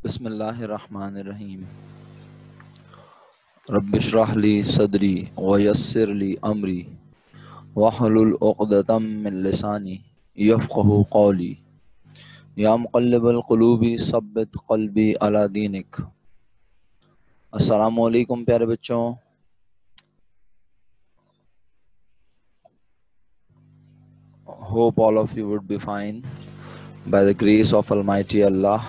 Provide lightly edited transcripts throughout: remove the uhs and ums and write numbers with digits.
बिस्मिल्लाहिर्रहमानिर्रहीम। रब्बिश्रह ली सदरी व यस्सिर ली अमरी वहलुल उक़दतम मिन लिसानी यफ़क़हू क़ौली। या मुक़ल्लिबल क़ुलूबि सब्बित क़ल्बी अला दीनिक। अस्सलामु अलैकुम प्यारे बच्चों। Hope all of you would be fine by the grace of Almighty Allah.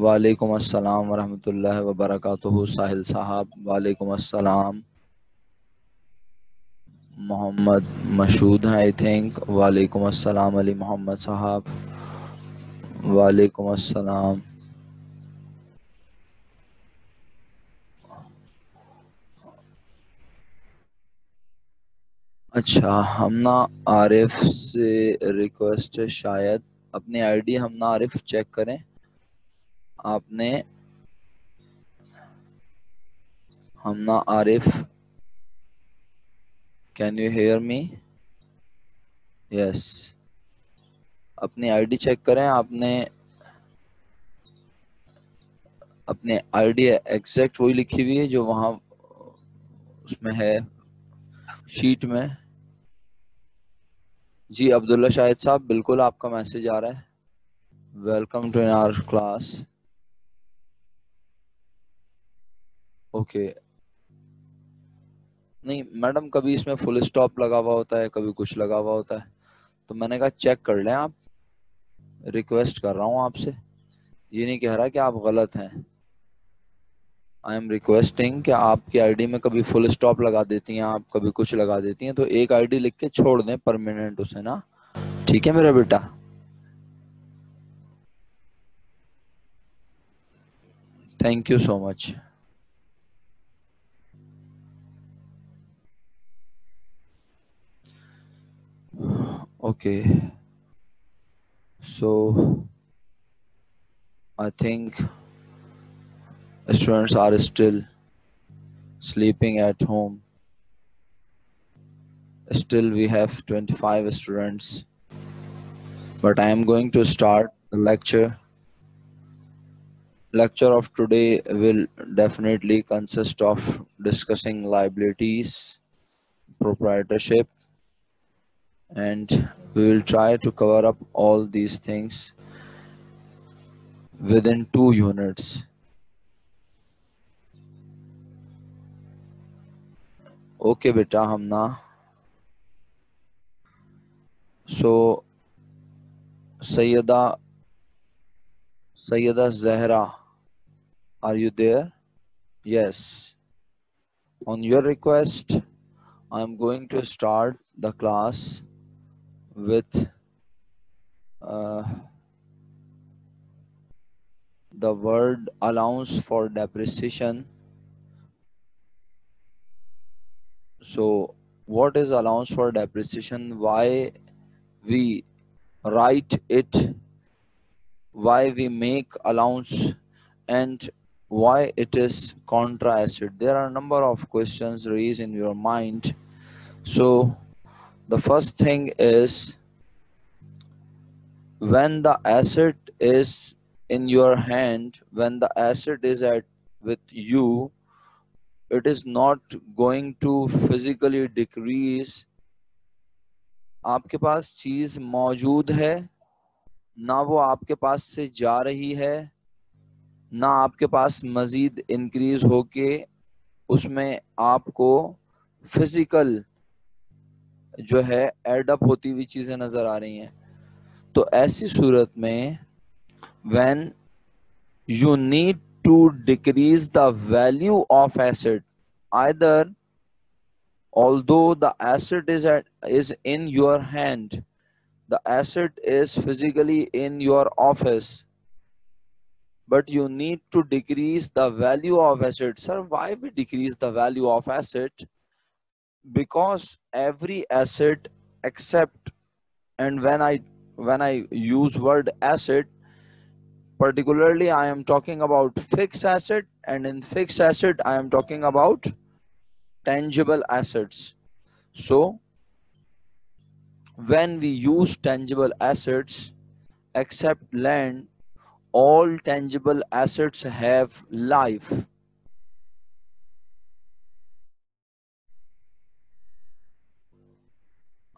वालेकुम अस्सलाम वरहमतुल्लाहि वबरकातुहू साहिल साहब। वालेकुम अस्सलाम। मोहम्मद मशहूद हैं आई थिंक। वालेकुम अस्सलाम अली मोहम्मद साहब। वालेकुम अस्सलाम। अच्छा, हमना आरिफ से रिक्वेस्ट है, शायद अपनी आईडी हमना आरिफ चेक करें। आपने Hamna Arif, can you hear me? Yes, अपनी आईडी चेक करें। आपने अपनी आईडी एग्जैक्ट वही लिखी हुई है जो वहाँ उसमें है शीट में। जी अब्दुल्ला शाहिद साहब, बिल्कुल आपका मैसेज आ रहा है। Welcome to our class. Okay, नहीं मैडम, कभी इसमें फुल स्टॉप लगा हुआ होता है, कभी कुछ लगा हुआ होता है, तो मैंने कहा चेक कर लें आप। रिक्वेस्ट कर रहा हूँ आपसे, ये नहीं कह रहा कि आप गलत हैं। आई एम रिक्वेस्टिंग कि आपकी आईडी में कभी फुल स्टॉप लगा देती हैं आप, कभी कुछ लगा देती हैं, तो एक आईडी लिख के छोड़ दें परमानेंट उसे ना। ठीक है मेरा बेटा? Thank you so much. Okay, so I think students are still sleeping at home. Still we have 25 students, but I am going to start the lecture. Lecture of today will definitely consist of discussing liabilities, proprietorship, and we will try to cover up all these things within 2 units. Okay beta, Hamna so Sayyida Zahra, are you there? Yes. On your request, I am going to start the class with the word allowance for depreciation. So, what is allowance for depreciation? Why we write it? Why we make allowance? And why it is contra asset? There are a number of questions raised in your mind. So, the first thing is, when the asset is in your hand, when the asset is with you, it is not going to physically decrease. आपके पास चीज मौजूद है, ना वो आपके पास से जा रही है, ना आपके पास मजीद इंक्रीज होके उसमें आपको फिजिकल जो है एडअप होती हुई चीजें नजर आ रही हैं। तो ऐसी सूरत में when you need to decrease the value of asset, either although the asset is in your hand, the asset is physically in your office, but you need to decrease the value of asset. Sir, why we decrease the value of asset? Because every asset except, and when I use word asset, particularly I am talking about fixed asset, and in fixed asset I am talking about tangible assets. So when we use tangible assets except land, all tangible assets have life.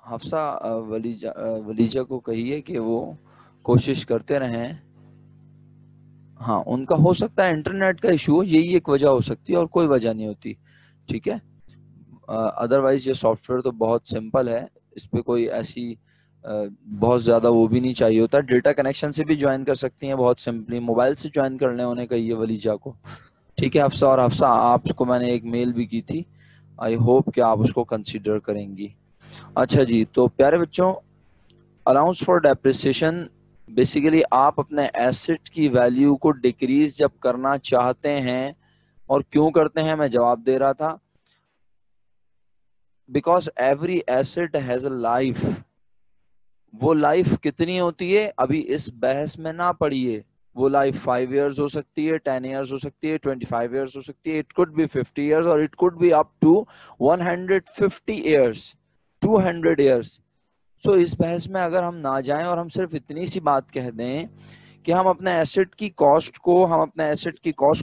Hafsa वलीजा को कहिए कि वो कोशिश करते रहें। हाँ, उनका हो सकता है इंटरनेट का इशू, यही एक वजह हो सकती है और कोई वजह नहीं होती, ठीक है। अदरवाइज ये सॉफ्टवेयर तो बहुत सिंपल है, इस पे कोई ऐसी बहुत ज़्यादा वो भी नहीं चाहिए होता। डेटा कनेक्शन से भी ज्वाइन कर सकती हैं बहुत सिंपली, मोबाइल से ज्वाइन करने होने कहिए वलीजा को, ठीक है हफ्सा। और हफ्सा, आपको मैंने एक मेल भी की थी, आई होप कि आप उसको कंसीडर करेंगी। अच्छा जी, तो प्यारे बच्चों, अलाउंस फॉर डेप्रिसिएशन बेसिकली आप अपने एसेट की वैल्यू को डिक्रीज जब करना चाहते हैं, और क्यों करते हैं मैं जवाब दे रहा था, because every asset has a life. वो लाइफ कितनी होती है अभी इस बहस में ना पड़िए, वो लाइफ 5 years हो सकती है, 10 years हो सकती है, 25 years हो सकती है, इट कुड बी 50 years और it could be up to 150 years, 200 years। So इस बहस में अगर हम ना जाएं और हम सिर्फ इतनी सी बात कह दें कि हम अपने एसेट की कॉस्ट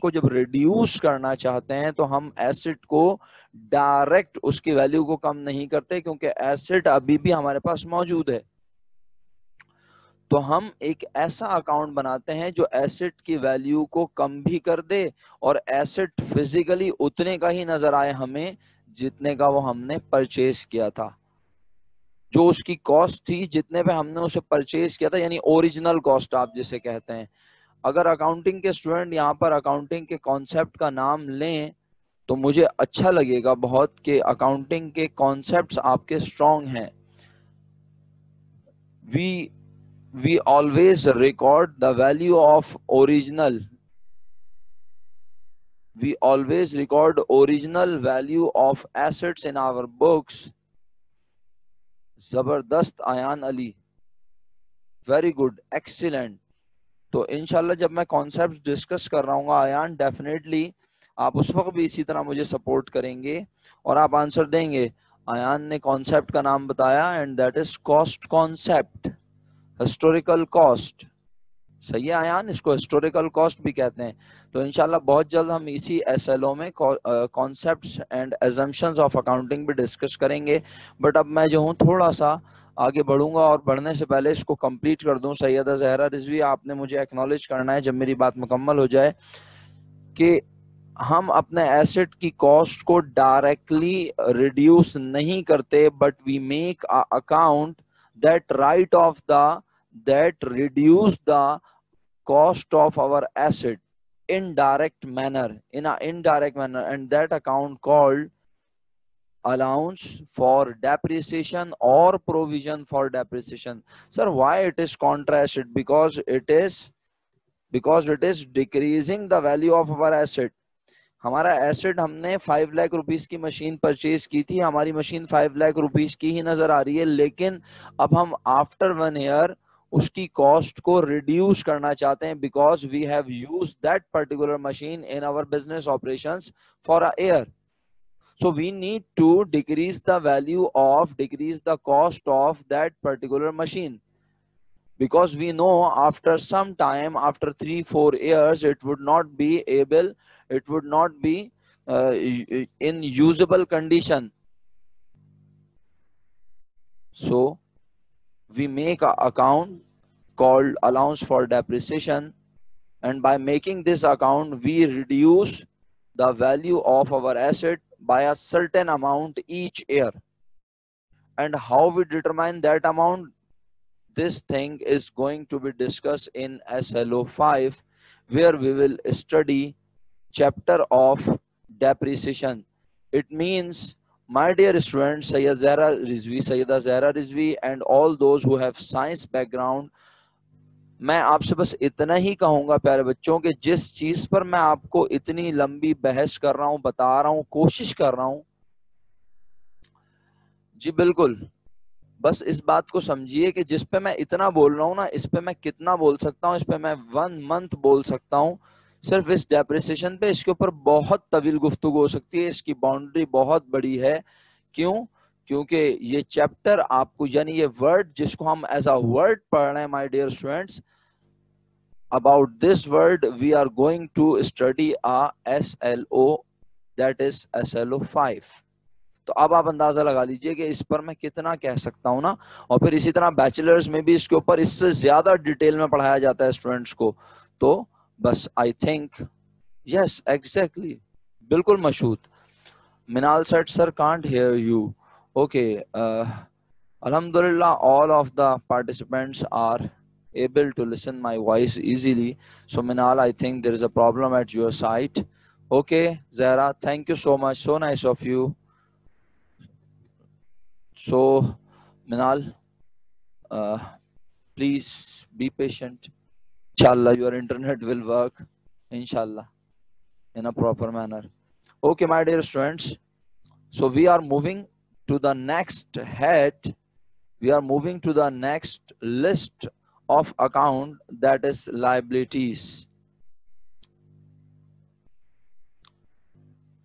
को जब रिड्यूस करना चाहते हैं तो हम एसेट को डायरेक्ट उसकी वैल्यू को कम नहीं करते, क्योंकि एसेट अभी भी हमारे पास मौजूद है। तो हम एक ऐसा अकाउंट बनाते हैं जो एसेट की वैल्यू को कम भी कर दे और एसेट फिजिकली उतने का ही नजर आए हमें जितने का वो हमने परचेज किया था, जो उसकी कॉस्ट थी जितने पे हमने उसे परचेज किया था, यानी ओरिजिनल कॉस्ट आप जिसे कहते हैं। अगर अकाउंटिंग के स्टूडेंट यहाँ पर अकाउंटिंग के कॉन्सेप्ट का नाम लें तो मुझे अच्छा लगेगा बहुत कि अकाउंटिंग के कॉन्सेप्ट्स आपके स्ट्रॉन्ग हैं। we always record the value of original, we always record original value of assets in our books। जबरदस्त Ayaan Ali, very good, excellent. तो इंशाल्लाह जब मैं कॉन्सेप्ट डिस्कस कर रहा हूँ आयान, डेफिनेटली आप उस वक्त भी इसी तरह मुझे सपोर्ट करेंगे और आप आंसर देंगे। आयान ने कॉन्सेप्ट का नाम बताया and that is cost concept, historical cost. सही है आयान, इसको हिस्टोरिकल कॉस्ट भी कहते हैं। तो इंशाल्लाह बहुत जल्द हम इसी एसएलओ में concepts and assumptions of accounting भी डिस्कस करेंगे। बट अब मैं जो हूँ थोड़ा सा आगे बढ़ूंगा और बढ़ने से पहले इसको कंप्लीट कर दूं। सैयदा जहरा रिजवी, आपने मुझे एक्नॉलेज करना है जब मेरी बात मुकम्मल हो जाए कि हम अपने एसेट की कॉस्ट को डायरेक्टली रिड्यूस नहीं करते, but we make a account that write off the that reduce the cost of our asset in indirect manner, and that account called allowance for depreciation or provision for depreciation. Sir, why it is contrasted? Because it is decreasing the value of our asset। हमारा asset, हमने 5 lakh rupees की machine purchase की थी, हमारी machine 5 lakh rupees की ही नजर आ रही है, लेकिन अब हम आफ्टर 1 ईयर उसकी कॉस्ट को रिड्यूस करना चाहते हैं because we have used that particular machine in our business operations for a year. So we need to decrease the cost of that particular machine, because we know after some time, after 3-4 years, it would not be in usable condition. So we make an account called allowance for depreciation, and by making this account we reduce the value of our asset by a certain amount each year. And how we determine that amount, this thing is going to be discussed in SLO 5, where we will study chapter of depreciation. It means, my dear students, Sayyida Zahra Rizvi and all those who have science background, मैं आपसे बस इतना ही कहूंगा प्यारे बच्चों कि जिस चीज पर मैं आपको इतनी लंबी बहस कर रहा हूं, बता रहा हूं, कोशिश कर रहा हूं, जी बिल्कुल, बस इस बात को समझिए कि जिस पे मैं इतना बोल रहा हूँ ना, इस पे मैं कितना बोल सकता हूँ, इस पे मैं 1 month बोल सकता हूँ सिर्फ इस डेप्रिसिएशन पे। इसके ऊपर बहुत तवील गुफ्तगू हो सकती है, इसकी बाउंड्री बहुत बड़ी है। क्यों? क्योंकि ये चैप्टर आपको, यानी ये वर्ड जिसको हम एज अ वर्ड पढ़ रहे हैं my dear students, about this word we are going to study a SLO, that is SLO 5। तो अब आप अंदाजा लगा लीजिए कि इस पर मैं कितना कह सकता हूं ना। और फिर इसी तरह बैचलर्स में भी इसके ऊपर इससे ज्यादा डिटेल में पढ़ाया जाता है स्टूडेंट्स को। तो बस आई थिंक यस एग्जैक्टली, बिल्कुल Mashhood. Minal said sir can't hear you. Okay, alhamdulillah all of the participants are able to listen my voice easily. So Minal, I think there is a problem at your side. Okay Zahra, thank you so much, so nice of you. So Minal, uh, please be patient. Inshallah your internet will work, inshallah, in a proper manner. Okay my dear students, so we are moving to the next head, we are moving to the next list of account, that is liabilities.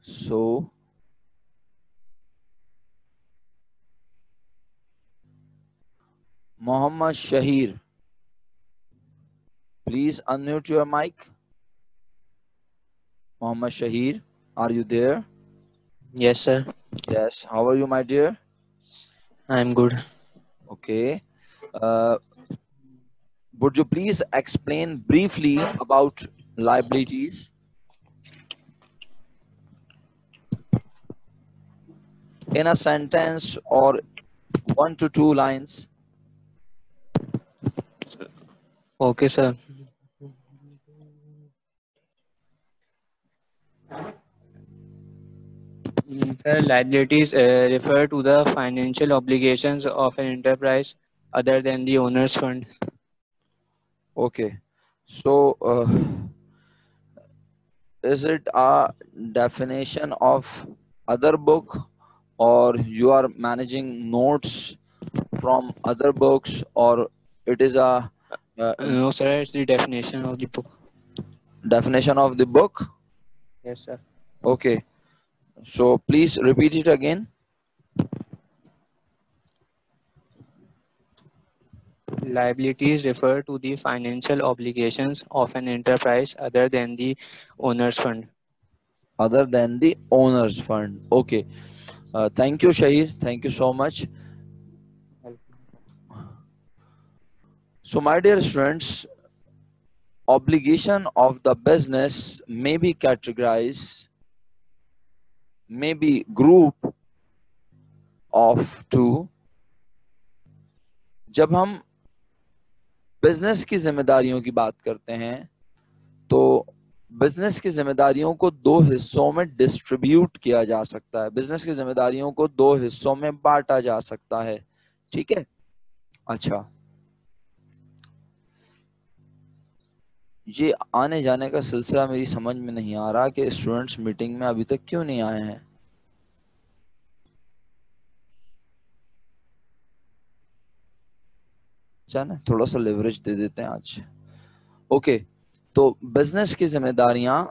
So Mohammad Shahir, please unmute your mic. Mohammad Shahir, are you there? Yes, sir. Yes, how are you my dear? I'm good. Okay, uh, would you please explain briefly about liabilities in a sentence or 1 to 2 lines? Okay, sir. Sir, liabilities refer to the financial obligations of an enterprise other than the owner's fund. Okay, so is it a definition of other book, or you are managing notes from other books, or it is a uh, No, sir, it's the definition of the book. definition of the book? Yes, sir. Okay, so please repeat it again. Liabilities refer to the financial obligations of an enterprise other than the owner's fund. Other than the owner's fund. Okay, thank you Shahir, thank you so much. So my dear students, obligation of the business may be categorized, may be group of two. जब हम business की जिम्मेदारियों की बात करते हैं तो business की जिम्मेदारियों को दो हिस्सों में डिस्ट्रीब्यूट किया जा सकता है, बिजनेस की जिम्मेदारियों को दो हिस्सों में बांटा जा सकता है, ठीक है। अच्छा, ये आने जाने का सिलसिला मेरी समझ में नहीं आ रहा कि स्टूडेंट्स मीटिंग में अभी तक क्यों नहीं आए हैं। ना थोड़ा सा लेवरेज दे देते हैं आज। ओके, तो बिजनेस की जिम्मेदारियां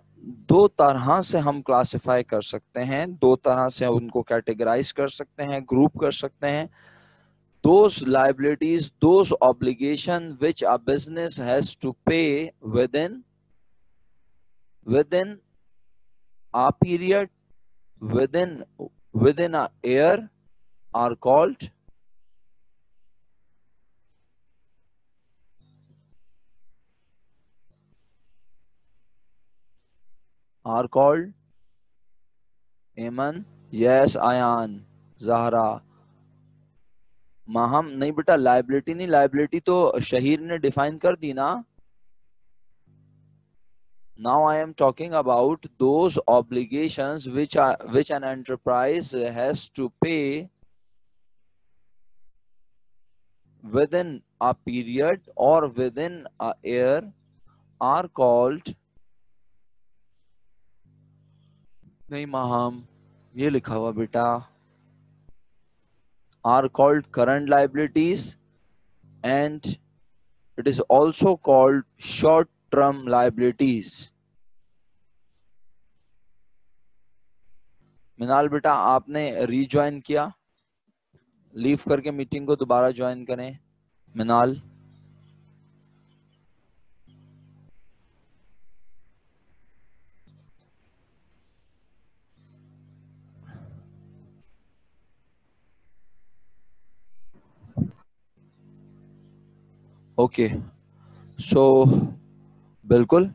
दो तरह से हम क्लासिफाई कर सकते हैं, दो तरह से उनको कैटेगराइज कर सकते हैं, ग्रुप कर सकते हैं। Those liabilities, those obligation which a business has to pay within a period, within a year, are called Aman, yes Ayan, Zahra, Maham. नहीं बेटा, लाइबिलिटी नहीं, लाइबिलिटी तो शहीर ने डिफाइन कर दी ना। Now I am talking about those obligations which an enterprise has to pay within a period or within a year are called, नहीं माहम ये लिखा हुआ बेटा, are called current liabilities, and it is also called short term liabilities. मिनाल बेटा आपने rejoin किया? Leave करके meeting को दोबारा ज्वाइन करें। मिनाल, ओके सो बिल्कुल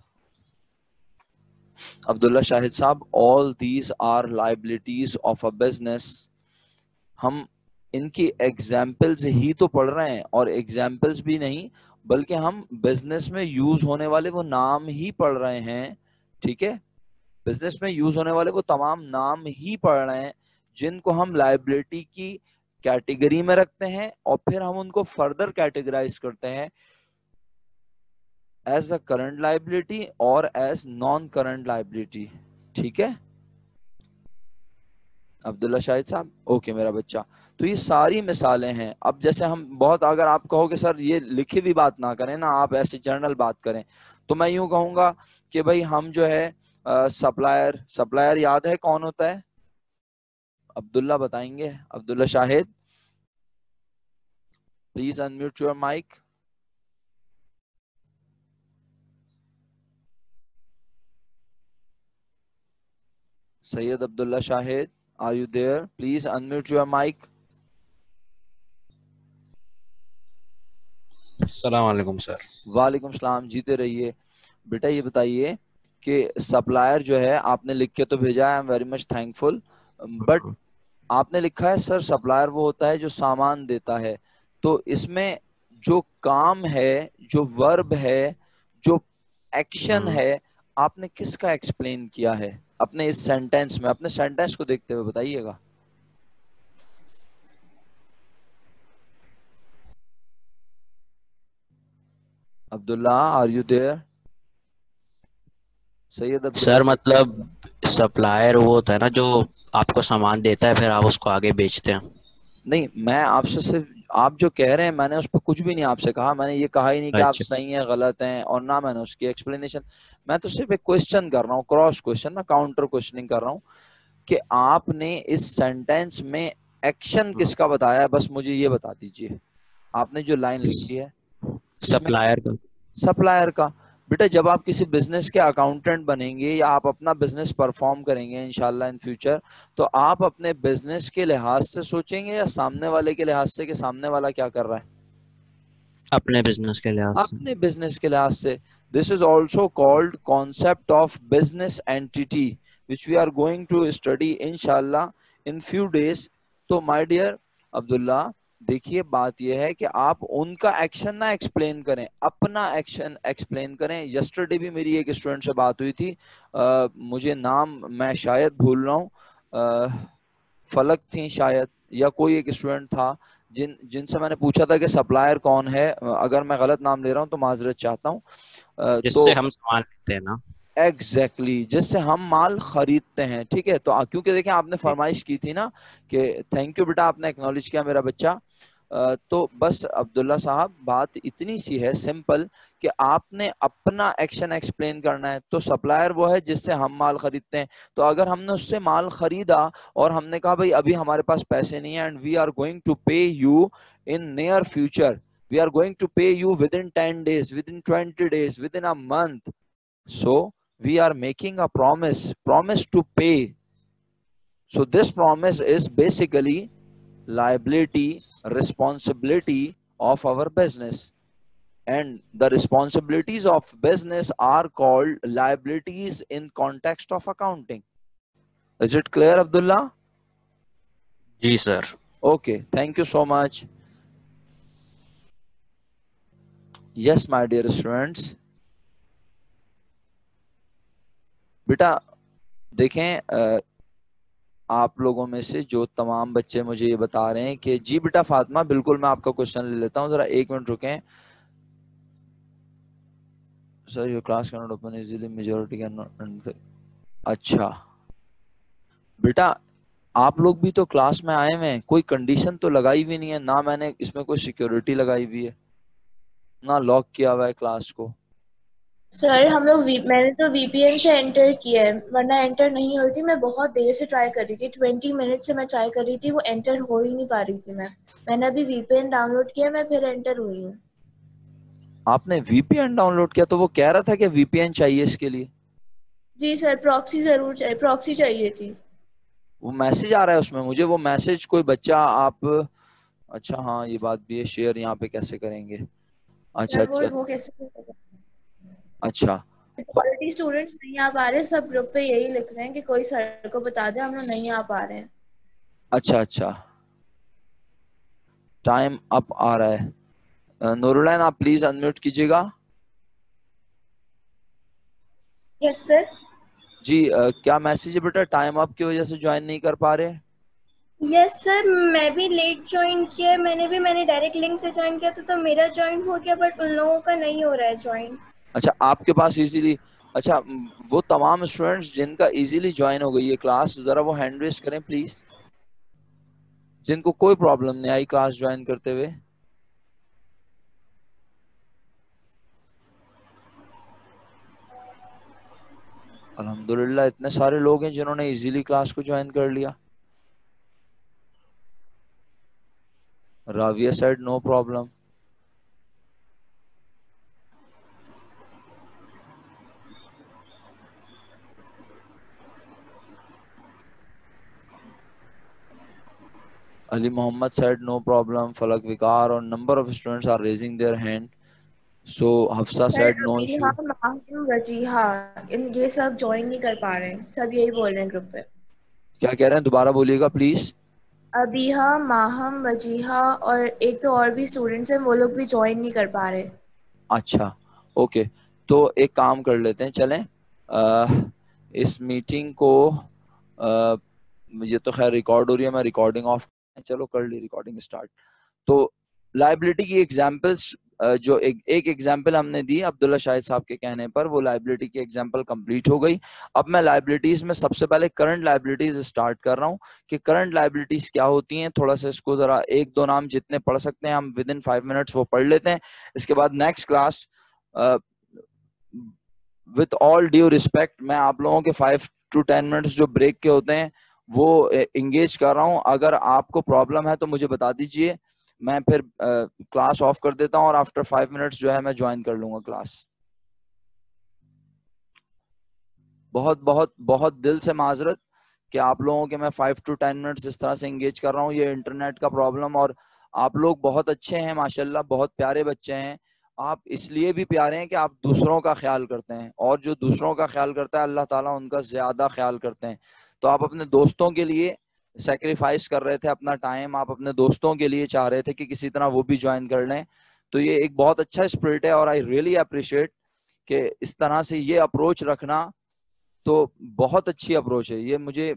अब्दुल्ला शाहिद साहब, all these are liabilities of a business. हम इनकी एग्जाम्पल्स ही तो पढ़ रहे हैं, और एग्जाम्पल्स भी नहीं बल्कि हम बिजनेस में यूज होने वाले वो नाम ही पढ़ रहे हैं। ठीक है, बिजनेस में यूज होने वाले वो तमाम नाम ही पढ़ रहे हैं जिनको हम लाइबिलिटी की कैटेगरी में रखते हैं, और फिर हम उनको फर्दर कैटेगराइज करते हैं एज अ करंट लाइबिलिटी और एज नॉन करंट लाइबिलिटी। ठीक है अब्दुल्ला शाहिद साहब, ओके मेरा बच्चा। तो ये सारी मिसालें हैं। अब जैसे हम बहुत, अगर आप कहोगे सर ये लिखी भी बात ना करें ना, आप ऐसे जर्नल बात करें, तो मैं यूं कहूंगा कि भाई हम जो है सप्लायर, सप्लायर याद है कौन होता है? अब्दुल्ला बताएंगे, Abdullah Shahid, please unmute your mic. Syed Abdullah Shahid, are you there? Please unmute your mic. अस्सलाम वालेकुम सर। वालेकुम सलाम, जीते रहिए। बेटा ये बताइए कि सप्लायर जो है, आपने लिख के तो भेजा है, I am very much thankful, but आपने लिखा है सर सप्लायर वो होता है जो सामान देता है। तो इसमें जो काम है, जो वर्ब है, जो एक्शन है, आपने किसका एक्सप्लेन किया है अपने इस सेंटेंस में? अपने सेंटेंस को देखते हुए बताइएगा। Abdullah, are you there? Syed Abdullah. Sir मतलब सप्लायर वो होता है ना जो आपको सामान देता है फिर आप उसको आगे बेचते हैं। नहीं, मैं आपसे सिर्फ, आप जो कह रहे हैं मैंने उस पर कुछ भी नहीं आपसे कहा। मैंने ये कहा ही नहीं कि आप अच्छा सही हैं गलत हैं, और ना मैंने उसकी एक्सप्लेनेशन। मैं तो सिर्फ एक क्वेश्चन कर रहा हूँ, क्रॉस क्वेश्चन ना, काउंटर क्वेश्चनिंग कर रहा हूँ कि आपने इस सेंटेंस में एक्शन किसका बताया है, बस मुझे ये बता दीजिए। आपने जो लाइन लिखी है इसमें सप्लायर का। सप्लायर का। बेटा जब आप किसी बिजनेस के अकाउंटेंट बनेंगे या आप अपना बिजनेस परफॉर्म करेंगे इंशाल्लाह इन फ्यूचर, तो आप अपने बिजनेस के लिहाज से सोचेंगे या सामने वाले के लिहाज से कि सामने वाला क्या कर रहा है? अपने बिजनेस के लिहाज से। अपने बिजनेस के लिहाज से। This is also called concept of business entity which we are going to study इंशाल्लाह इन फ्यू डेज। तो माय डियर अब्दुल्ला, देखिए बात यह है कि आप उनका एक्शन ना एक्सप्लेन करें, अपना एक्शन एक्सप्लेन करें। यस्टरडे भी मेरी एक स्टूडेंट से बात हुई थी, मुझे नाम मैं शायद भूल रहा हूँ, फलक थी शायद, या कोई एक स्टूडेंट था जिनसे मैंने पूछा था कि सप्लायर कौन है। अगर मैं गलत नाम ले रहा हूँ तो माजरत चाहता हूँ। जिससे तो हम सामान लेते हैं ना। एग्जैक्टली exactly, जिससे हम माल खरीदते हैं। ठीक है, तो क्योंकि देखें आपने फरमाइश की थी ना कि थैंक यू बेटा, आपने एक्नॉलेज किया मेरा बच्चा। तो बस अब्दुल्ला साहब बात इतनी सी है सिंपल कि आपने अपना एक्शन एक्सप्लेन करना है। तो सप्लायर वो है जिससे हम माल खरीदते हैं। तो अगर हमने उससे माल खरीदा और हमने कहा भाई अभी हमारे पास पैसे नहीं है and we are going to pay you in near future, we are going to pay you within 10 days, within 20 days, within a month, so we are making a promise to pay. So this promise is basically liability, responsibility of our business, and the responsibilities of business are called liabilities in context of accounting. Is it clear, Abdullah? जी sir. Okay, thank you so much. Yes my dear students, बेटा देखें, आप लोगों में से जो तमाम बच्चे मुझे ये बता रहे हैं कि जी बेटा फातिमा, बिल्कुल मैं आपका क्वेश्चन ले लेता हूँ, जरा एक मिनट रुकें। Sir your class can not open easily, majority can not. अच्छा बेटा, आप लोग भी तो क्लास में आए हुए हैं, कोई कंडीशन तो लगाई हुई नहीं है ना, मैंने इसमें कोई सिक्योरिटी लगाई हुई है ना, लॉक किया हुआ है क्लास को। सर मैंने तो वीपीएन से एंटर किया है, वरना एंटर नहीं हो रही थी। मैं बहुत देर से ट्राई कर रही थी, 20 मिनट से मैं ट्राई कर रही थी, वो एंटर हो ही नहीं पा रही थी। मैंने अभी वीपीएन डाउनलोड किया, मैं फिर एंटर हुई हूँ। आपने वीपीएन डाउनलोड किया तो वो कह रहा था कि वीपीएन चाहिए इसके लिए? जी सर, प्रॉक्सी जरूर चाहिए, प्रॉक्सी चाहिए थी। वो मैसेज आ रहा है उसमें मुझे, वो मैसेज कोई बच्चा आप, अच्छा हाँ ये बात भी है, शेयर यहाँ पे कैसे करेंगे? अच्छा सर वो अच्छा वो कैसे होगा? अच्छा। तो क्वालिटी स्टूडेंट्स नहीं आ पा रहे, सब ग्रुप पे यही लिख रहे हैं कि कोई सर को बता दे, हम लोग नहीं आ पा रहे हैं। अच्छा अच्छा, टाइम अप आ रहा है। नूरुलैन आप प्लीज अनम्यूट कीजिएगा। Yes sir. जी क्या मैसेज है बेटा, टाइम अप की वजह से ज्वाइन नहीं कर पा रहे? यस सर, मैं भी लेट ज्वाइन किया है, मैंने डायरेक्ट लिंक से ज्वाइन किया था, तो मेरा ज्वाइन हो गया, बट उन लोगों का नहीं हो रहा है ज्वाइन। अच्छा आपके पास इजीली, अच्छा वो तमाम स्टूडेंट्स जिनका इजीली ज्वाइन हो गई है क्लास, जरा वो हैंड रेस करें प्लीज, जिनको कोई प्रॉब्लम नहीं आई क्लास ज्वाइन करते हुए। अल्हम्दुलिल्लाह इतने सारे लोग हैं जिन्होंने इजीली क्लास को ज्वाइन कर लिया। Raviya said no problem. Ali Muhammad said no problem. Falak Vikar or number of students are raising their hand. So Hafsa sir said no अभी issue. हम वजीहा, ये सब ज्वाइन नहीं कर पा रहे हैं, सब यही बोल रहे हैं ग्रुप पे। क्या कह रहे हैं, दोबारा बोलिएगा प्लीज। अबीहा, माहम, वजीहा और एक तो और भी स्टूडेंट्स हैं, वो लोग भी ज्वाइन नहीं कर पा रहे। अच्छा ओके, तो एक काम कर लेते हैं, चलें इस मीटिंग को, ये तो खैर रिकॉर्ड हो रही है, मैं रिकॉर्डिंग ऑफ, चलो कर ली रिकॉर्डिंग स्टार्ट। तो लाइबिलिटी की एग्जांपल्स, जो एक एग्जांपल हमने दी अब्दुल्ला शाहिद साहब के कहने पर, वो लाइबिलिटी की एग्जांपल कंप्लीट हो गई। अब मैं लाइबिलिटीज में सबसे पहले करंट लाइबिलिटीज स्टार्ट कर रहा हूँ कि करंट लाइबिलिटीज क्या होती हैं। थोड़ा सा इसको जरा एक दो नाम जितने पढ़ सकते हैं हम विद इन 5 मिनट्स वो पढ़ लेते हैं। इसके बाद next class, with all due respect, मैं आप लोगों के 5 to 10 मिनट्स जो ब्रेक के होते हैं वो इंगेज कर रहा हूं। अगर आपको प्रॉब्लम है तो मुझे बता दीजिए, मैं फिर क्लास ऑफ कर देता हूं और आफ्टर 5 मिनट्स जो है मैं ज्वाइन कर लूंगा क्लास। बहुत बहुत बहुत दिल से माजरत कि आप लोगों के मैं 5 to 10 मिनट्स इस तरह से इंगेज कर रहा हूँ, ये इंटरनेट का प्रॉब्लम। और आप लोग बहुत अच्छे हैं माशाल्लाह, बहुत प्यारे बच्चे हैं। आप इसलिए भी प्यारे हैं कि आप दूसरों का ख्याल करते हैं, और जो दूसरों का ख्याल करता है अल्लाह ताला उनका ज्यादा ख्याल करते हैं। तो आप अपने दोस्तों के लिए सेक्रीफाइस कर रहे थे अपना टाइम, आप अपने दोस्तों के लिए चाह रहे थे कि किसी तरह वो भी ज्वाइन कर लें। तो ये एक बहुत अच्छा स्पिरिट है और आई रियली अप्रिशिएट कि इस तरह से ये अप्रोच रखना, तो बहुत अच्छी अप्रोच है ये। मुझे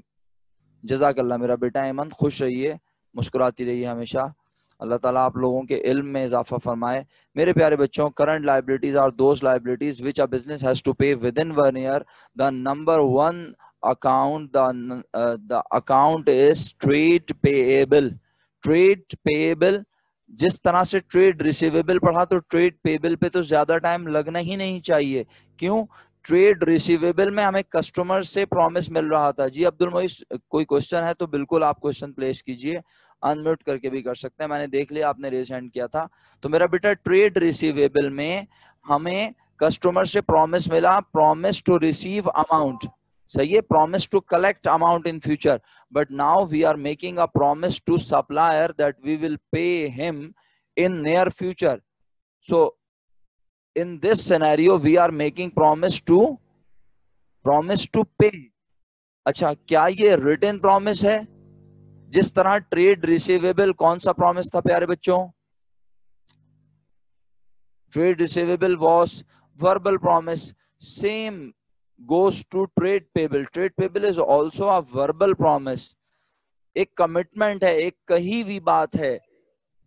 जज़ाकल्लाह मेरा बेटा ऐमन, खुश रहिए, मुस्कुराती रहिए हमेशा, अल्लाह ताला आप लोगों के इल्म में इजाफा फरमाए। मेरे प्यारे बच्चों, current liabilities are those liabilities which a business has to pay within 1 year. The number 1 account, the account is trade payable. Trade payable, जिस तरह से ट्रेड रिसीवेबल पढ़ा, तो ट्रेड पेएबल पे तो ज्यादा टाइम लगना ही नहीं चाहिए। क्यों? ट्रेड रिसीवेबल में हमें कस्टमर से प्रॉमिस मिल रहा था। जी अब्दुल मोइस, कोई क्वेश्चन है तो बिल्कुल आप क्वेश्चन प्लेस कीजिए, अनम्यूट करके भी कर सकते हैं, मैंने देख लिया आपने रेज हैंड किया था। तो मेरा बेटा ट्रेड रिसीवेबल में हमें कस्टमर से प्रॉमिस मिला, प्रॉमिस टू रिसीव अमाउंट, सही है, promise to collect amount in future, but now we are making a promise to supplier that we will pay him in near future. So in this scenario we are making promise to pay। अच्छा, क्या ये written promise है? जिस तरह trade receivable कौन सा promise था प्यारे बच्चों? Trade receivable was verbal promise, same goes to trade payable। trade payable is also a verbal promise, एक कमिटमेंट है, एक कही हुई बात है।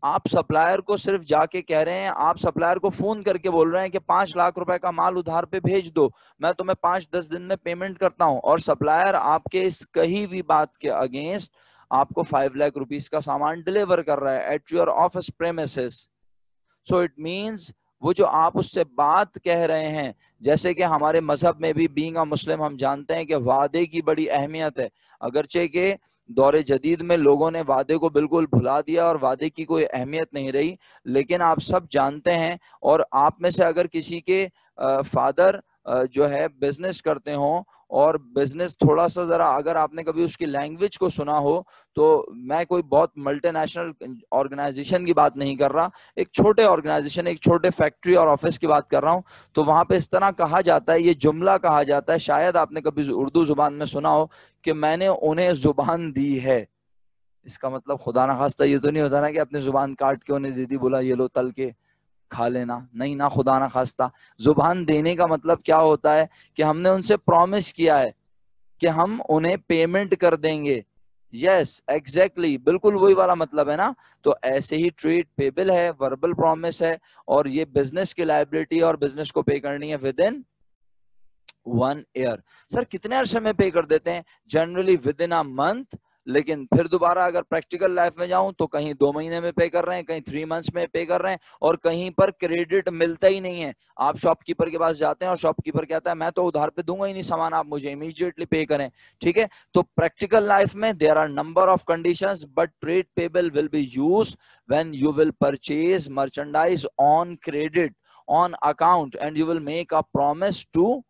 आप सप्लायर को सिर्फ जाके कह रहे हैं, आप सप्लायर को फोन करके बोल रहे हैं कि 5 लाख रुपए का माल उधार पे भेज दो, मैं तुम्हें 5-10 दिन में पेमेंट करता हूं, और सप्लायर आपके इस कही हुई बात के अगेंस्ट आपको 5 लाख रुपीस का सामान डिलीवर कर रहा है at your office premises. So it means वो जो आप उससे बात कह रहे हैं, जैसे कि हमारे मजहब में भी बीइंग अ मुस्लिम हम जानते हैं कि वादे की बड़ी अहमियत है, अगरचे के दौरे जदीद में लोगों ने वादे को बिल्कुल भुला दिया और वादे की कोई अहमियत नहीं रही, लेकिन आप सब जानते हैं, और आप में से अगर किसी के फादर जो है बिजनेस करते हो, और बिजनेस थोड़ा सा जरा अगर आपने कभी उसकी लैंग्वेज को सुना हो, तो मैं कोई बहुत मल्टीनेशनल ऑर्गेनाइजेशन की बात नहीं कर रहा, एक छोटे ऑर्गेनाइजेशन, एक छोटे फैक्ट्री और ऑफिस की बात कर रहा हूं, तो वहां पे इस तरह कहा जाता है, ये जुमला कहा जाता है, शायद आपने कभी उर्दू जुबान में सुना हो कि मैंने उन्हें जुबान दी है। इसका मतलब खुदा ना खास्ता ये तो नहीं होता ना कि अपनी जुबान काट के उन्हें दे दी, बोला ये लो तल के खा लेना, नहीं ना, खुदा ना खास्ता। जुबान देने का मतलब क्या होता है कि हमने उनसे प्रॉमिस किया है कि हम उन्हें पेमेंट कर देंगे। यस एग्जैक्टली, बिल्कुल वही वाला मतलब है ना। तो ऐसे ही ट्रेड पेबल है, वर्बल प्रॉमिस है, और ये बिजनेस की लायबिलिटी और बिजनेस को पे करनी है विद इन 1 ईयर। सर कितने अरसे में पे कर देते हैं? Generally with in a month, लेकिन फिर दोबारा अगर प्रैक्टिकल लाइफ में जाऊं तो कहीं 2 महीने में पे कर रहे हैं, कहीं 3 मंथ्स में पे कर रहे हैं, और कहीं पर क्रेडिट मिलता ही नहीं है। आप शॉपकीपर के पास जाते हैं और शॉपकीपर कहता है मैं तो उधार पे दूंगा ही नहीं सामान, आप मुझे इमीडिएटली पे करें। ठीक है, तो प्रैक्टिकल लाइफ में there are number of conditions, but trade payable will be used when you will purchase merchandise on credit on account and you will make a promise to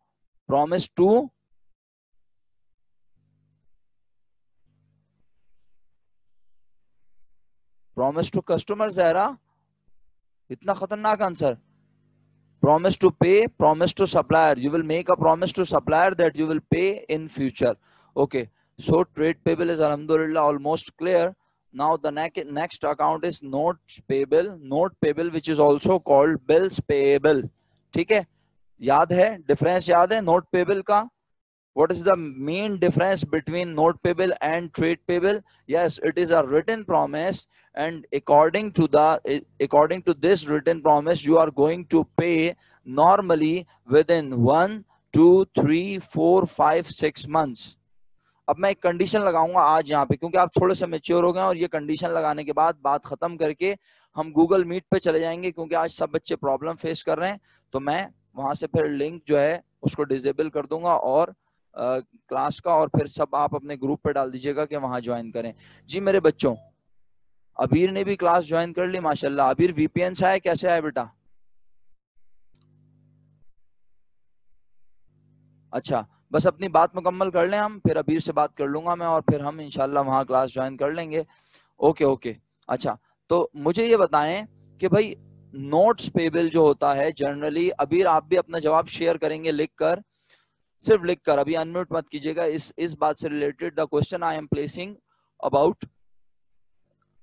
customer. Zahra इतना खतरनाक answer. Promise to pay, promise to supplier. You will make a promise to supplier that you will pay in future. Okay, so trade payable is alhamdulillah almost clear. Now the next account is notes payable. Note payable which is also called bills payable. ठीक है, याद है difference? याद है note payable का? What is the main difference between note payable and trade payable? Yes, it is a written promise, and according to this written promise, you are going to pay normally within 1, 2, 3, 4, 5, 6 months. अब मैं एक condition लगाऊंगा आज यहाँ पे, क्योंकि आप थोड़े से मेच्योर हो गए, और ये कंडीशन लगाने के बाद बात खत्म करके हम गूगल मीट पे चले जाएंगे, क्योंकि आज सब बच्चे प्रॉब्लम फेस कर रहे हैं। तो मैं वहां से फिर लिंक जो है उसको डिसेबल कर दूंगा, और क्लास का, और फिर सब आप अपने ग्रुप पे डाल दीजिएगा कि वहां ज्वाइन करें। जी मेरे बच्चों, अबीर ने भी क्लास ज्वाइन कर ली माशाल्लाह। अबीर वीपीएन से आए, कैसे आए बेटा? अच्छा, बस अपनी बात मुकम्मल कर लें हम, फिर अबीर से बात कर लूंगा मैं, और फिर हम इंशाल्लाह वहां क्लास ज्वाइन कर लेंगे। Okay okay. अच्छा, तो मुझे ये बताएं कि भाई नोट्स पेबल जो होता है जनरली, अबीर आप भी अपना जवाब शेयर करेंगे लिखकर, सिर्फ लिखकर, अभी अनम्यूट मत कीजिएगा। इस बात से related the question I am placing about.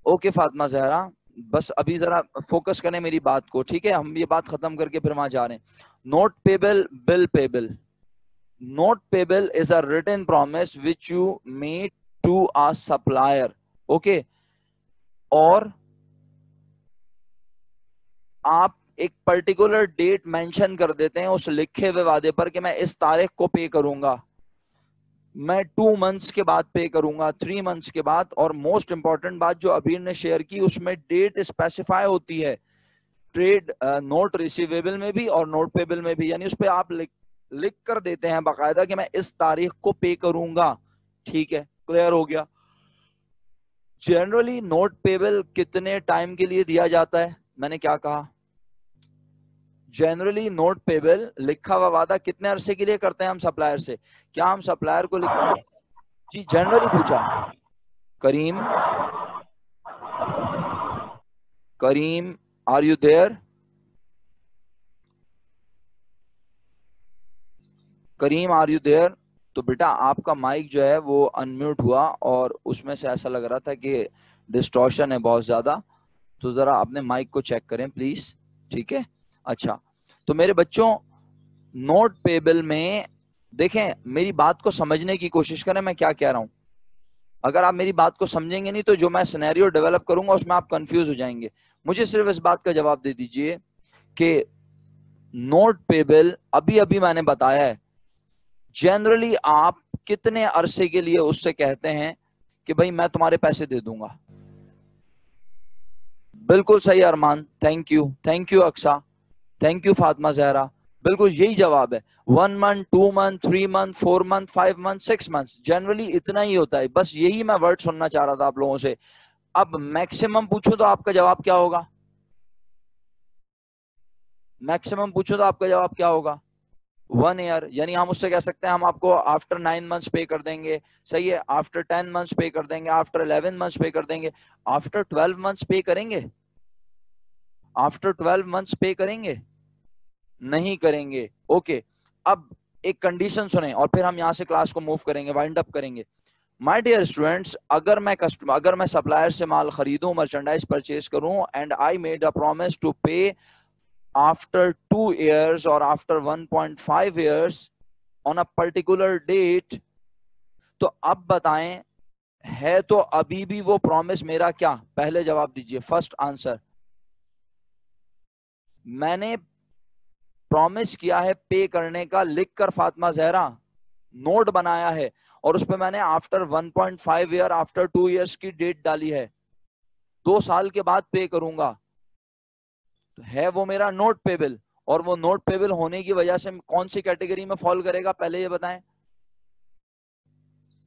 Okay Fatima Zahra, बस अभी जरा फोकस करें मेरी बात को, ठीक है? हम ये बात खत्म करके फिर वहां जा रहे हैं। Note payable, bill payable. Note payable is a written promise which you made to a supplier. Okay, और आप एक पर्टिकुलर डेट मेंशन कर देते हैं उस लिखे हुए वादे पर कि मैं इस तारीख को पे करूंगा, मैं 2 मंथ्स के बाद पे करूंगा, 3 मंथ्स के बाद। और मोस्ट इंपॉर्टेंट बात जो अबीर ने शेयर की, उसमें डेट स्पेसिफाई होती है, ट्रेड नोट रिसीवेबल में भी और नोट पेबल में भी, यानी उस पर आप लिख कर देते हैं बाकायदा कि मैं इस तारीख को पे करूंगा। ठीक है, क्लियर हो गया? जनरली नोट पेबल कितने टाइम के लिए दिया जाता है? मैंने क्या कहा? जनरली नोट पेबल लिखा हुआ वादा कितने अरसे के लिए करते हैं हम सप्लायर से? क्या हम सप्लायर को जी जनरली पूछा। Karim are you there? Karim are you there? तो बेटा आपका माइक जो है वो अनम्यूट हुआ, और उसमें से ऐसा लग रहा था कि डिस्टॉर्शन है बहुत ज्यादा, तो जरा अपने माइक को चेक करें प्लीज, ठीक है? अच्छा, तो मेरे बच्चों नोट पेबल में देखें, मेरी बात को समझने की कोशिश करें मैं क्या कह रहा हूं। अगर आप मेरी बात को समझेंगे नहीं तो जो मैं सिनेरियो डेवलप करूंगा उसमें आप कंफ्यूज हो जाएंगे। मुझे सिर्फ इस बात का जवाब दे दीजिए कि नोट पेबल अभी अभी मैंने बताया है, जनरली आप कितने अरसे के लिए उससे कहते हैं कि भाई मैं तुम्हारे पैसे दे दूंगा? बिल्कुल सही Arman, thank you Aqsa, thank you Fatima Zahra, बिल्कुल यही जवाब है। 1 month, 2 month, 3 month, 4 month, 5 month, 6 month, generally इतना ही होता है। बस यही मैं वर्ड सुनना चाह रहा था आप लोगों से। अब मैक्सिमम पूछो तो आपका जवाब क्या होगा? मैक्सिमम पूछो तो आपका जवाब क्या होगा? 1 ईयर। यानी हम उससे कह सकते हैं हम आपको आफ्टर 9 मंथ्स पे कर देंगे, सही है, आफ्टर 10 मंथ्स पे कर देंगे, आफ्टर 11 मंथ्स पे कर देंगे, आफ्टर 12 मंथ्स पे करेंगे? आफ्टर 12 मंथ्स पे करेंगे? नहीं करेंगे। ओके, अब एक कंडीशन सुने और फिर हम यहां से क्लास को मूव करेंगे, वाइंड अप करेंगे। माय डियर स्टूडेंट्स, अगर मैं सप्लायर से माल खरीदूं, मर्चेंडाइज परचेज करूं, and I made a promise to pay after 2 years और after 1.5 years on a particular date, तो अब बताएं है तो अभी भी वो प्रॉमिस मेरा क्या? पहले जवाब दीजिए, फर्स्ट आंसर। मैंने प्रॉमिस किया है पे करने का, लिखकर फातिमा जहरा नोट बनाया है, और उस पे मैंने आफ्टर 1.5 ईयर, आफ्टर 2 years की डेट डाली है, 2 साल के बाद पे करूंगा। तो है वो मेरा नोट पेबल, और वो नोट पेबल होने की वजह से कौन सी कैटेगरी में फॉल करेगा, पहले ये बताएं।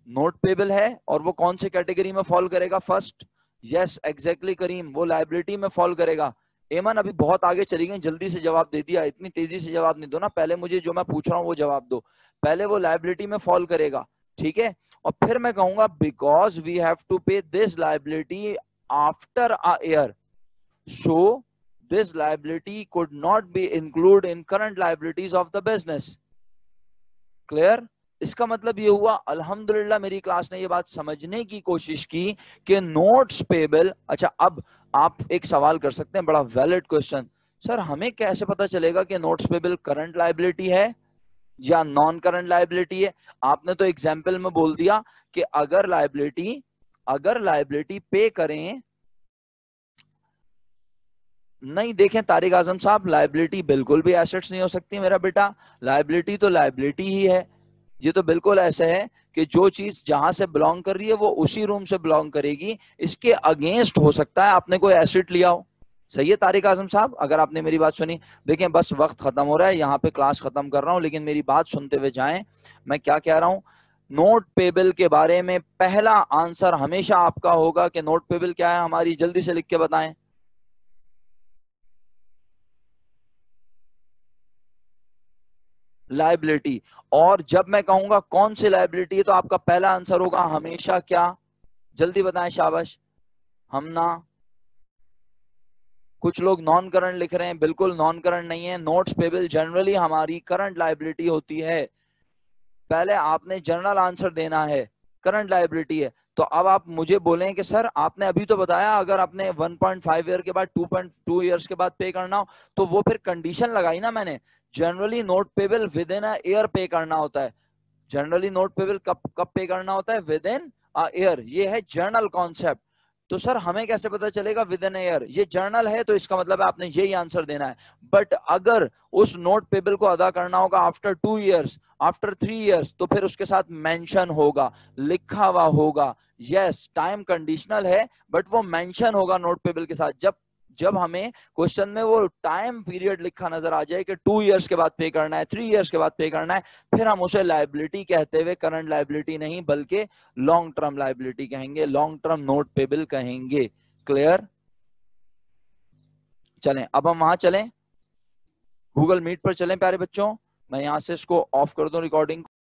नोट पेबल है और वो कौन सी कैटेगरी में फॉल करेगा? फर्स्ट, यस एग्जैक्टली करीम, वो लायबिलिटी में फॉल करेगा। एमन अभी बहुत आगे चली गई, जल्दी से जवाब दे दिया, इतनी तेजी से जवाब नहीं दो ना, पहले मुझे जो मैं पूछ रहा हूँ वो जवाब दो। पहले वो लायबिलिटी में फॉल करेगा, ठीक है, और फिर मैं कहूंगा बिकॉज वी हैव टू पे this liability after a year, so this liability could not be included in current liabilities of the business. Clear? इसका मतलब ये हुआ, अल्हम्दुलिल्लाह मेरी क्लास ने ये बात समझने की कोशिश की कि नोट्स पेबल। अच्छा, अब आप एक सवाल कर सकते हैं, बड़ा वैलिड क्वेश्चन, सर हमें कैसे पता चलेगा कि नोट्स पेबल करंट लायबिलिटी है या नॉन करंट लायबिलिटी है? आपने तो एग्जाम्पल में बोल दिया कि अगर लायबिलिटी पे करें, नहीं देखें तारिक आजम साहब, लायबिलिटी बिल्कुल भी एसेट्स नहीं हो सकती मेरा बेटा, लायबिलिटी तो लायबिलिटी ही है। ये तो बिल्कुल ऐसे है कि जो चीज जहां से बिलोंग कर रही है वो उसी रूम से बिलोंग करेगी, इसके अगेंस्ट हो सकता है आपने कोई एसेट लिया हो। सही है तारिक आजम साहब, अगर आपने मेरी बात सुनी। देखें बस वक्त खत्म हो रहा है, यहाँ पे क्लास खत्म कर रहा हूँ, लेकिन मेरी बात सुनते हुए जाएं। मैं क्या कह रहा हूँ, नोट पेबल के बारे में पहला आंसर हमेशा आपका होगा कि नोट पेबल क्या है हमारी, जल्दी से लिख के बताएं। लायबिलिटी। और जब मैं कहूंगा कौन सी लायबिलिटी है, तो आपका पहला आंसर होगा हमेशा क्या? जल्दी बताएं, शाबाश। हम ना, कुछ लोग नॉन करंट लिख रहे हैं, बिल्कुल नॉन करंट नहीं है। नोट्स पेबल जनरली हमारी करंट लायबिलिटी होती है। पहले आपने जनरल आंसर देना है, करंट लायबिलिटी है। तो अब आप मुझे बोलें कि सर आपने अभी तो बताया अगर आपने 1.5 ईयर के बाद 2.2 ईयर्स के बाद पे करना हो, तो वो फिर कंडीशन लगाई ना मैंने, generally note payable with in a year पे करना होता है। जनरली नोट पेबल कब कब पे करना होता है? विद इन अ ईयर, ये है जर्नल कॉन्सेप्ट। तो सर हमें कैसे पता चलेगा विद इन ईयर? ये जर्नल है तो इसका मतलब है आपने यही आंसर देना है। बट अगर उस नोट पेबल को अदा करना होगा आफ्टर 2 years, आफ्टर 3 years, तो फिर उसके साथ मेंशन होगा, लिखा हुआ होगा। यस, टाइम कंडीशनल है बट वो मेंशन होगा नोट पेबल के साथ। जब हमें क्वेश्चन में वो टाइम पीरियड लिखा नजर आ जाए कि 2 years के बाद पे करना है, 3 years के बाद पे करना है, फिर हम उसे लायबिलिटी कहते हुए करंट लायबिलिटी नहीं बल्कि लॉन्ग टर्म लायबिलिटी कहेंगे, लॉन्ग टर्म नोट पेबल कहेंगे। क्लियर? चलें अब हम वहां चलें, गूगल मीट पर चलें प्यारे बच्चों। मैं यहां से इसको ऑफ कर दूं रिकॉर्डिंग।